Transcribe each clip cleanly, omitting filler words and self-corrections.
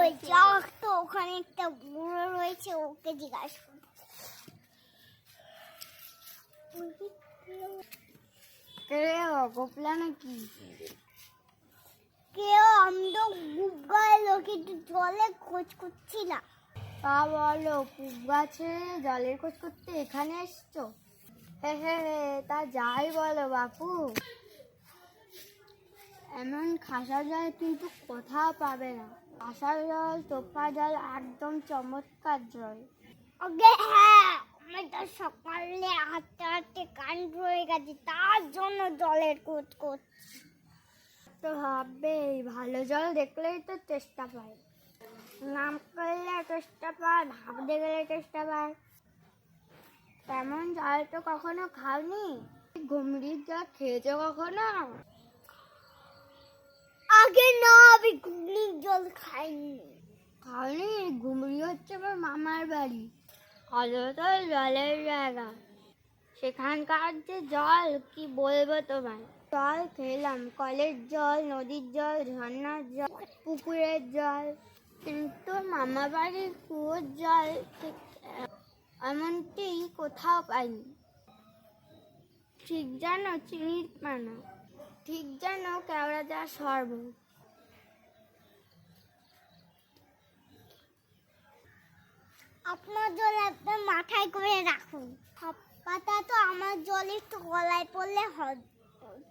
ওই যাক তো ওখানে একটা বুড়ো রয়েছে, ওকে জিজ্ঞাসা করো। গোপলা নাকি? কেউ আমি তো গুপ গাইলো কিন্তু জলে খোঁজ করছিলাম। তা বলো, পুব গাছে জলের খোঁজ করতে এখানে এসছো? তা যাই বলো বাপু, এমন খাসা জল কিন্তু কোথাও পাবে না। খাসা জল, টোপা জল একদম চমৎকার জল। ওকে হ্যাঁ, আমি তো সকালে হাঁটতে হাঁটতে কান রয়ে গেছে, তার জন্য জলের খোঁজ করছি। তো ভাববে ভালো জল দেখলেই তো চেষ্টা পায়, নাম করলে চেষ্টা পায়, ভাবতে গেলে চেষ্টা পায়। তেমন জল তো কখনো খাওনি? ঘুমরির জল খেয়েছো কখনো? আগে না, আমি ঘুগনির জল খাইনি। খাওনি? ঘুমরি হচ্ছে আমার মামার বাড়ি, কলতল জলের জায়গা। সেখানকার যে জল কি বলবো তোমায়। জল খেলাম, কলের জল, নদীর জল, ঝর্ণার জল, পুকুরের জল, কিন্তু মামা বাড়ির কুয়োর জল ঠিক এমনটি কোথাও পাইনি। ঠিক যেন চিনির পানা, ঠিক যেন কেওড়া জল শরবত। আপনার জল একদম মাথায় করে রাখুন। পাতা তো আমার জল একটু গলায় পড়লে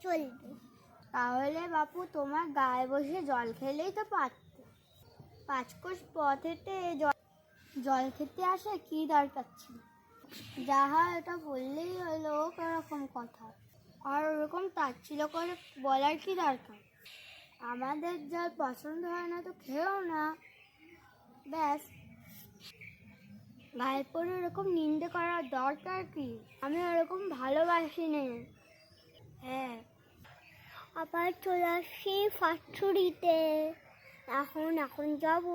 চলবে। তাহলে বাপু তোমার গায়ে বসে জল খেলেই তো পারতে। 5 কোষ পথ হেঁটে জল খেতে আসে কি দরকার ছিল? যাহা এটা বললেই হলো এরকম কথা, আর ওরকম তাচ্ছিল্য করে বলার কি দরকার? আমাদের জল পছন্দ হয় না তো খেও না, ব্যাস। গায়ে পড়ে ওরকম নিন্দে করার দরকার কি? আমি ওরকম ভালোবাসি নে। হ্যাঁ, আবার চলে আসছি ফ্যাক্টরিতে। এখন যাবো।